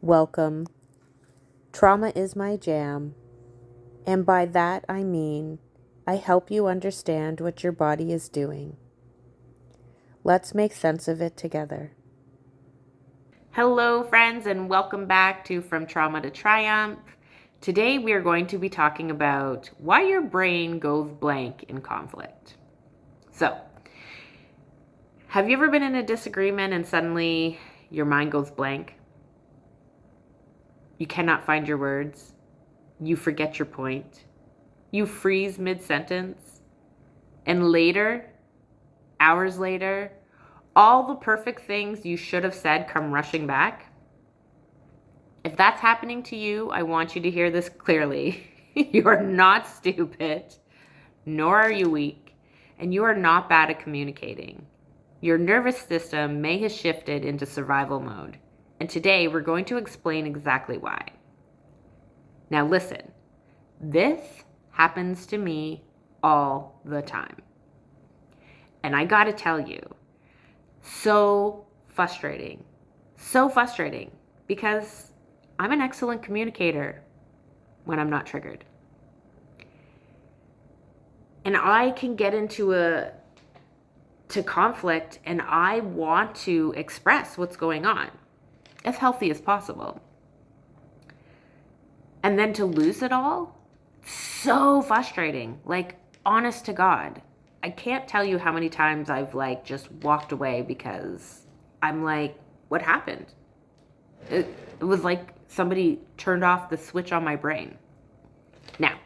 Welcome. Trauma is my jam, and by that I mean I help you understand what your body is doing. Let's make sense of it together. Hello, friends, and welcome back to From Trauma to Triumph. Today, we are going to be talking about why your brain goes blank in conflict. So, have you ever been in a disagreement and suddenly your mind goes blank? You cannot find your words. You forget your point. You freeze mid sentence. And later, hours later, all the perfect things you should have said come rushing back. If that's happening to you, I want you to hear this clearly. You are not stupid, nor are you weak, and you are not bad at communicating. Your nervous system may have shifted into survival mode, and today we're going to explain exactly why. Now listen, this happens to me all the time. And I gotta tell you, so frustrating because I'm an excellent communicator when I'm not triggered. And I can get into conflict and I want to express what's going on as healthy as possible. And then to lose it all, so frustrating. Like, honest to God, I can't tell you how many times I've just walked away because I'm like, what happened? It was like somebody turned off the switch on my brain. Now,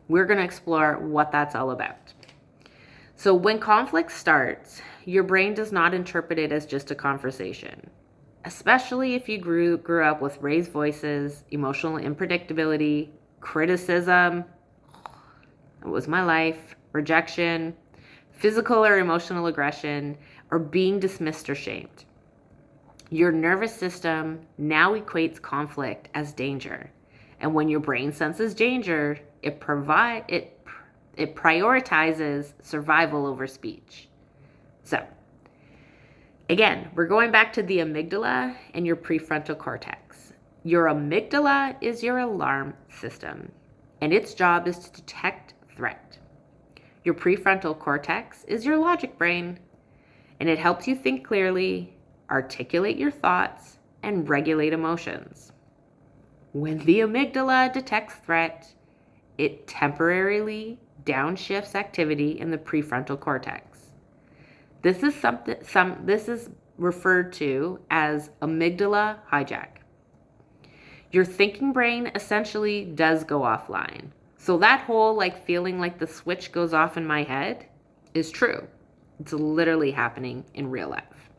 we're going to explore what that's all about. So when conflict starts, your brain does not interpret it as just a conversation, especially if you grew up with raised voices, emotional unpredictability, criticism, it was my life, rejection, physical or emotional aggression, or being dismissed or shamed. Your nervous system now equates conflict as danger. And when your brain senses danger, it prioritizes survival over speech. So, again, we're going back to the amygdala and your prefrontal cortex. Your amygdala is your alarm system, and its job is to detect threat. Your prefrontal cortex is your logic brain, and it helps you think clearly, articulate your thoughts, and regulate emotions. When the amygdala detects threat, it temporarily downshifts activity in the prefrontal cortex. This is referred to as amygdala hijack. Your thinking essentially does go offline. So that whole feeling like the switch goes off in my head is true. It's literally happening in real life.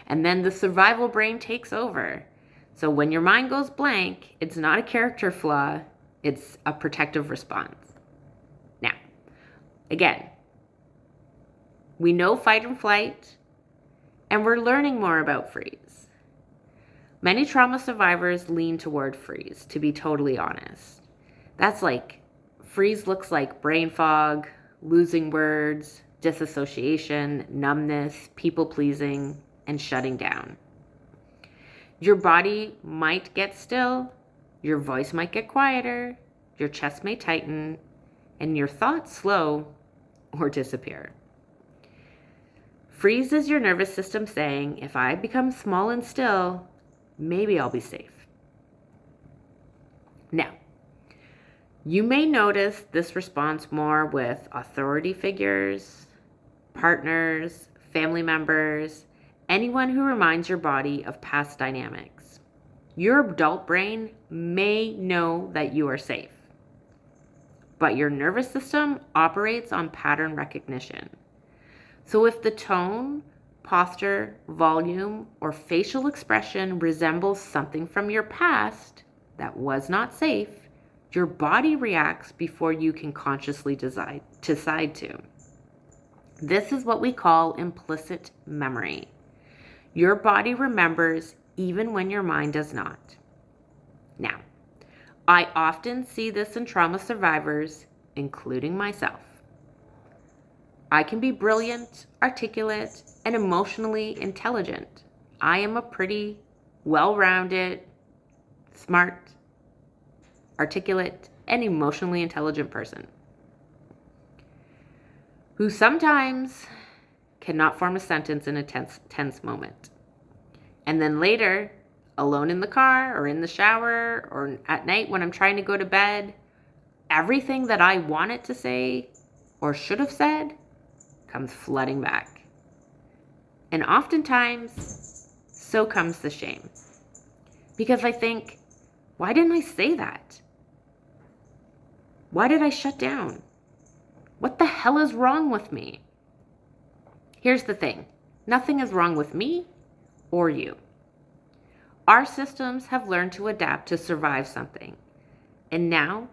And then the survival brain takes over. So when your mind goes blank, it's not a character flaw, it's a protective response. Now, again, we know fight and flight, and we're learning more about freeze. Many trauma survivors lean toward freeze, to be totally honest. That's freeze looks like brain fog, losing words, disassociation, numbness, people pleasing, and shutting down. Your body might get still, your voice might get quieter, your chest may tighten, and your thoughts slow or disappear. Freeze is your nervous system saying, if I become small and still, maybe I'll be safe. Now, you may notice this response more with authority figures, partners, family members, anyone who reminds your body of past dynamics. Your adult brain may know that you are safe, but your nervous system operates on pattern recognition. So if the tone, posture, volume, or facial expression resembles something from your past that was not safe, your body reacts before you can consciously decide to. This is what we call implicit memory. Your body remembers even when your mind does not. Now, I often see this in trauma survivors, including myself. I can be brilliant, articulate, and emotionally intelligent. I am a pretty well-rounded, smart, articulate, and emotionally intelligent person who sometimes cannot form a sentence in a tense moment. And then later, alone in the car or in the shower or at night when I'm trying to go to bed, everything that I wanted to say or should have said comes flooding back. And oftentimes, so comes the shame. Because I think, why didn't I say that? Why did I shut down? What the hell is wrong with me? Here's the thing. Nothing is wrong with me or you. Our systems have learned to adapt to survive something. And now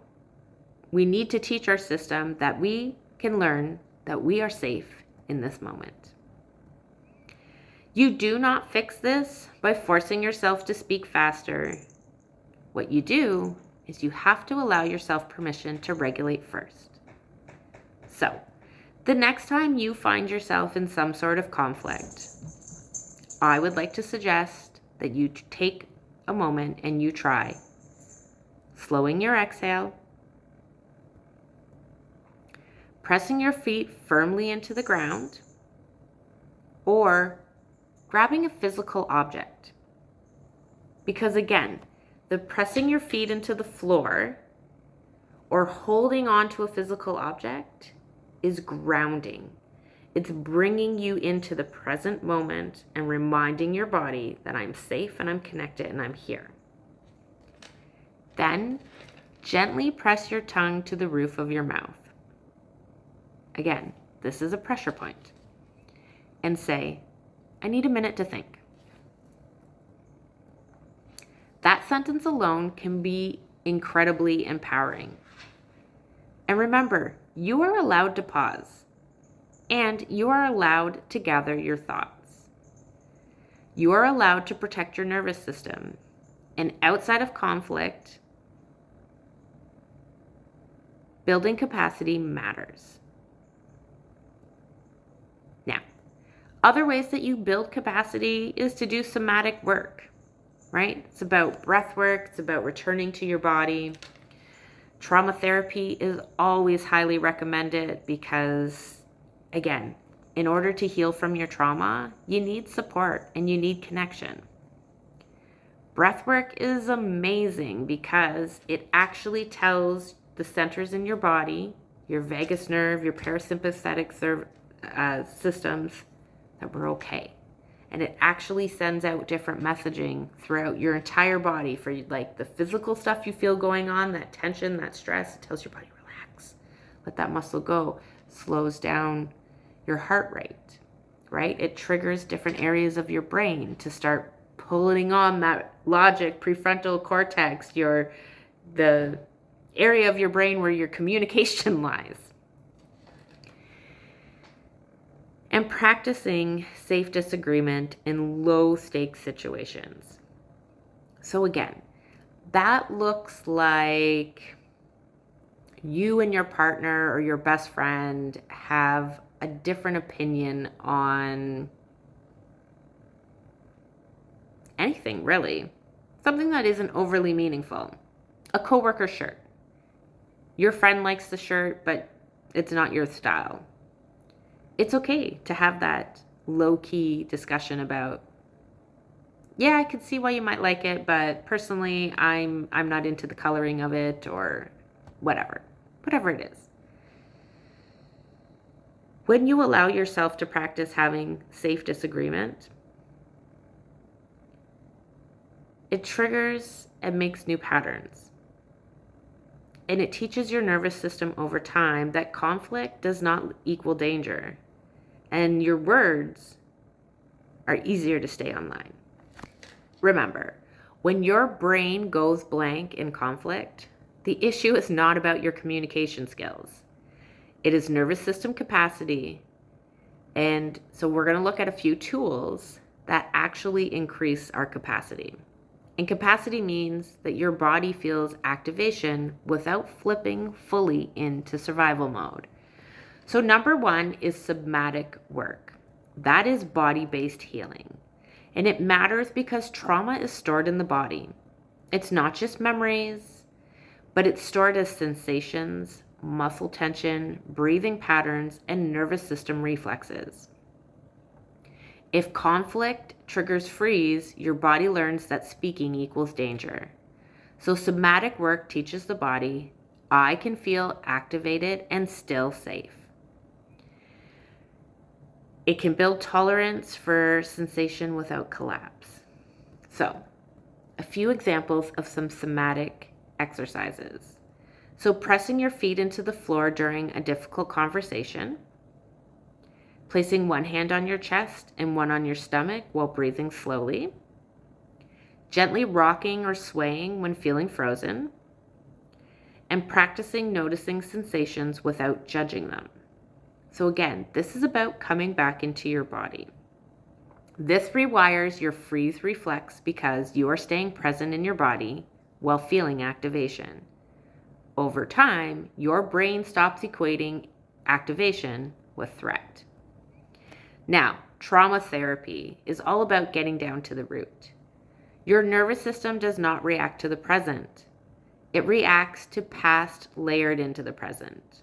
we need to teach our system that we can learn that we are safe in this moment. You do not fix this by forcing yourself to speak faster. What you do is you have to allow yourself permission to regulate first. So, the next time you find yourself in some sort of conflict, I would like to suggest that you take a moment and you try slowing your exhale, pressing your feet firmly into the ground, or grabbing a physical object. Because again, the pressing your feet into the floor or holding on to a physical object is grounding. It's bringing you into the present moment and reminding your body that I'm safe and I'm connected and I'm here. Then, gently press your tongue to the roof of your mouth. Again, this is a pressure point. And say, I need a minute to think. That sentence alone can be incredibly empowering. And remember, you are allowed to pause, and you are allowed to gather your thoughts. You are allowed to protect your nervous system. And outside of conflict, building capacity matters. Now, other ways that you build capacity is to do somatic work. Right? It's about breath work. It's about returning to your body. Trauma therapy is always highly recommended because, again, in order to heal from your trauma, you need support and you need connection. Breath work is amazing because it actually tells the centers in your body, your vagus nerve, your parasympathetic systems, that we're okay. And it actually sends out different messaging throughout your entire body for like the physical stuff you feel going on, that tension, that stress. It tells your body, relax, let that muscle go. Slows down your heart rate, right? It triggers different areas of your brain to start pulling on that logic, prefrontal cortex, the area of your brain where your communication lies. And practicing safe disagreement in low stakes situations. So again, that looks like you and your partner or your best friend have a different opinion on anything, really. Something that isn't overly meaningful. A coworker shirt. Your friend likes the shirt, but it's not your style. It's okay to have that low-key discussion about, yeah, I could see why you might like it, but personally, I'm not into the coloring of it, or whatever it is. When you allow yourself to practice having safe disagreement, it triggers and makes new patterns. And it teaches your nervous system over time that conflict does not equal danger. And your words are easier to stay online. Remember, when your brain goes blank in conflict, the issue is not about your communication skills. It is nervous system capacity. And so we're going to look at a few tools that actually increase our capacity. And capacity means that your body feels activation without flipping fully into survival mode. So number one is somatic work. That is body-based healing. And it matters because trauma is stored in the body. It's not just memories, but it's stored as sensations, muscle tension, breathing patterns, and nervous system reflexes. If conflict triggers freeze, your body learns that speaking equals danger. So somatic work teaches the body, I can feel activated and still safe. It can build tolerance for sensation without collapse. So, a few examples of some somatic exercises. So, pressing your feet into the floor during a difficult conversation, placing one hand on your chest and one on your stomach while breathing slowly, gently rocking or swaying when feeling frozen, and practicing noticing sensations without judging them. So again, this is about coming back into your body. This rewires your freeze reflex because you are staying present in your body while feeling activation. Over time, your brain stops equating activation with threat. Now, trauma therapy is all about getting down to the root. Your nervous system does not react to the present. It reacts to past layered into the present.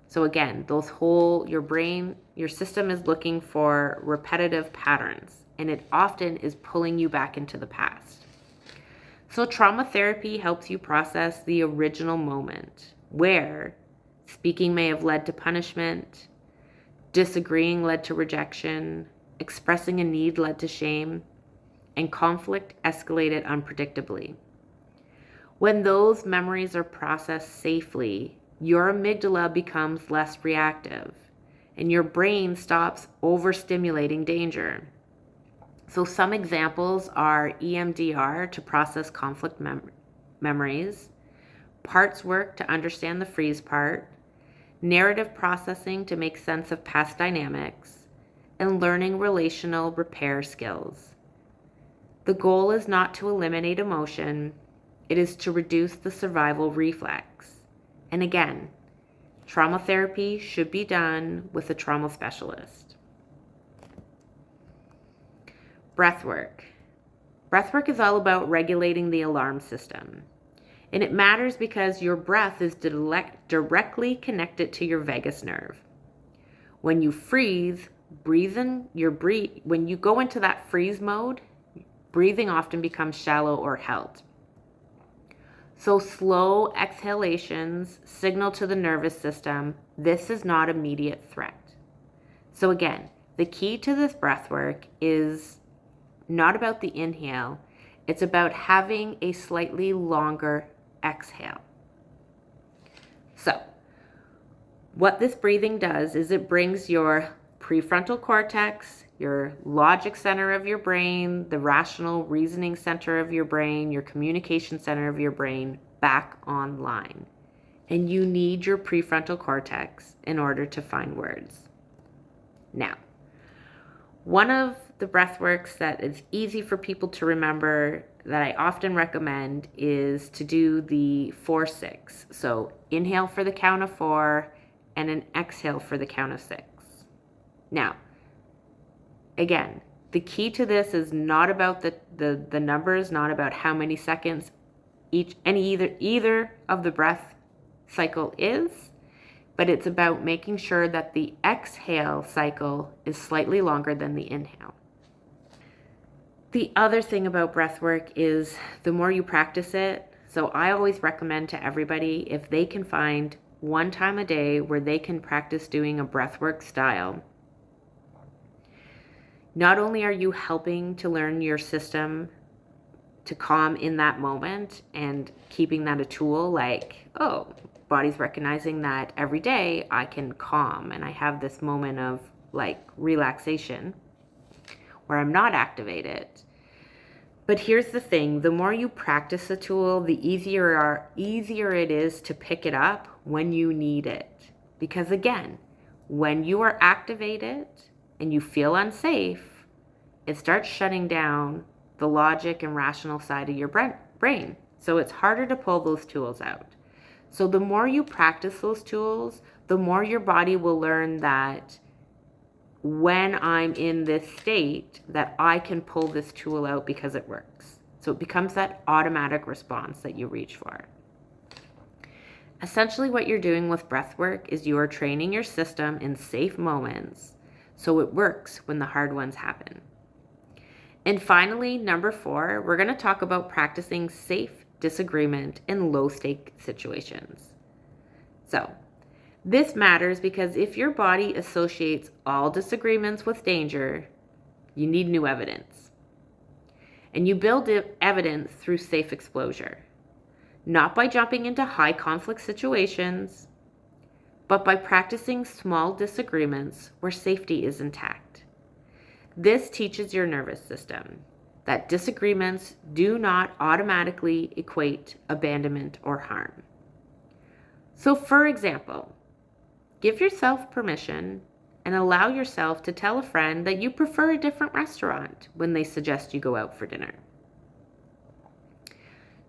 So again, your brain, your system is looking for repetitive patterns, and it often is pulling you back into the past. So trauma therapy helps you process the original moment where speaking may have led to punishment, disagreeing led to rejection, expressing a need led to shame, and conflict escalated unpredictably. When those memories are processed safely, your amygdala becomes less reactive and your brain stops overstimulating danger. So some examples are EMDR to process conflict memories, parts work to understand the freeze part, narrative processing to make sense of past dynamics, and learning relational repair skills. The goal is not to eliminate emotion, it is to reduce the survival reflex. And again, trauma therapy should be done with a trauma specialist. Breathwork. Breathwork is all about regulating the alarm system. And it matters because your breath is directly connected to your vagus nerve. When you freeze, when you go into that freeze mode, breathing often becomes shallow or held. So slow exhalations signal to the nervous system, this is not immediate threat. So again, the key to this breath work is not about the inhale, it's about having a slightly longer exhale. So what this breathing does is it brings your prefrontal cortex, your logic center of your brain, the rational reasoning center of your brain, your communication center of your brain back online. And you need your prefrontal cortex in order to find words. Now, one of the breath works that is easy for people to remember that I often recommend is to do the 4-6. So inhale for the count of 4 and an exhale for the count of 6. Now, again, the key to this is not about the numbers, not about how many seconds either of the breath cycle is, but it's about making sure that the exhale cycle is slightly longer than the inhale. The other thing about breath work is the more you practice it, so I always recommend to everybody if they can find one time a day where they can practice doing a breathwork style. Not only are you helping to learn your system to calm in that moment and keeping that a tool, like, oh, body's recognizing that every day I can calm and I have this moment of like relaxation where I'm not activated. But here's the thing, the more you practice the tool, the easier it is to pick it up when you need it. Because again, when you are activated and you feel unsafe, it starts shutting down the logic and rational side of your brain. So it's harder to pull those tools out. So the more you practice those tools, the more your body will learn that when I'm in this state that I can pull this tool out because it works. So it becomes that automatic response that you reach for. Essentially, what you're doing with breath work is you are training your system in safe moments so it works when the hard ones happen. And finally, number 4, we're going to talk about practicing safe disagreement in low-stake situations. So, this matters because if your body associates all disagreements with danger, you need new evidence. And you build evidence through safe exposure, not by jumping into high conflict situations, but by practicing small disagreements where safety is intact. This teaches your nervous system that disagreements do not automatically equate abandonment or harm. So, for example, give yourself permission and allow yourself to tell a friend that you prefer a different restaurant when they suggest you go out for dinner.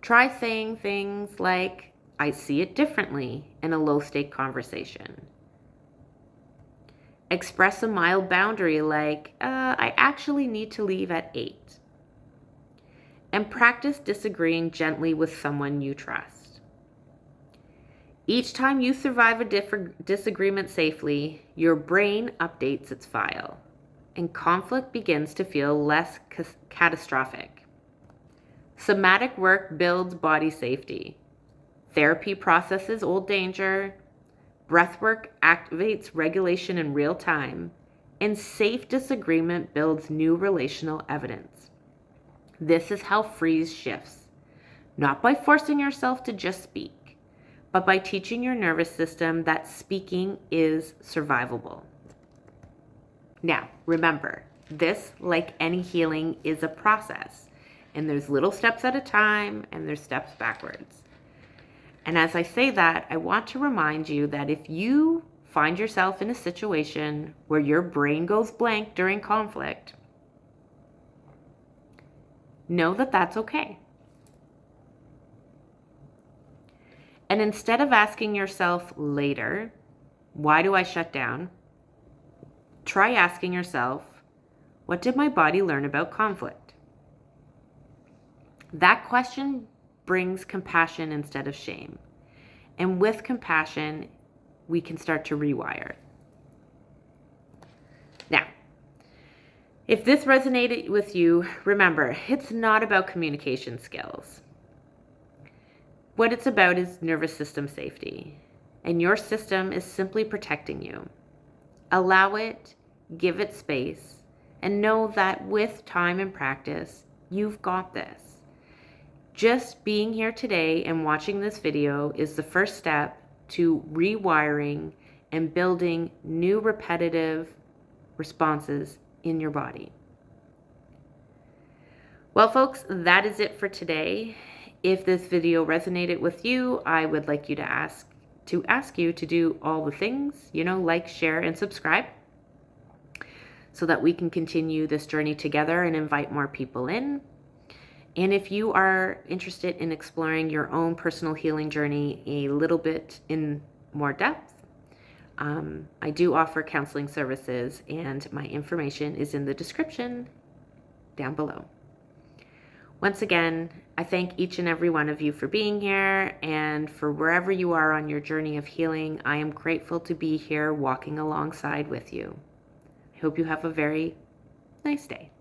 Try saying things like, "I see it differently," in a low-stake conversation. Express a mild boundary like, "I actually need to leave at 8. And practice disagreeing gently with someone you trust. Each time you survive a disagreement safely, your brain updates its file, and conflict begins to feel less catastrophic. Somatic work builds body safety. Therapy processes old danger. Breathwork activates regulation in real time, and safe disagreement builds new relational evidence. This is how freeze shifts, not by forcing yourself to just speak, but by teaching your nervous system that speaking is survivable. Now, remember, this, like any healing, is a process, and there's little steps at a time, and there's steps backwards. And as I say that, I want to remind you that if you find yourself in a situation where your brain goes blank during conflict, know that that's okay. And instead of asking yourself later, "Why do I shut down?" try asking yourself, "What did my body learn about conflict?" That question brings compassion instead of shame. And with compassion, we can start to rewire. Now, if this resonated with you, remember, it's not about communication skills. What it's about is nervous system safety. And your system is simply protecting you. Allow it, give it space, and know that with time and practice, you've got this. Just being here today and watching this video is the first step to rewiring and building new repetitive responses in your body. Well, folks, that is it for today. If this video resonated with you, I would like you to ask you to do all the things, like, share, and subscribe so that we can continue this journey together and invite more people in. And if you are interested in exploring your own personal healing journey a little bit in more depth, I do offer counseling services, and my information is in the description down below. Once again, I thank each and every one of you for being here, and for wherever you are on your journey of healing, I am grateful to be here walking alongside with you. I hope you have a very nice day.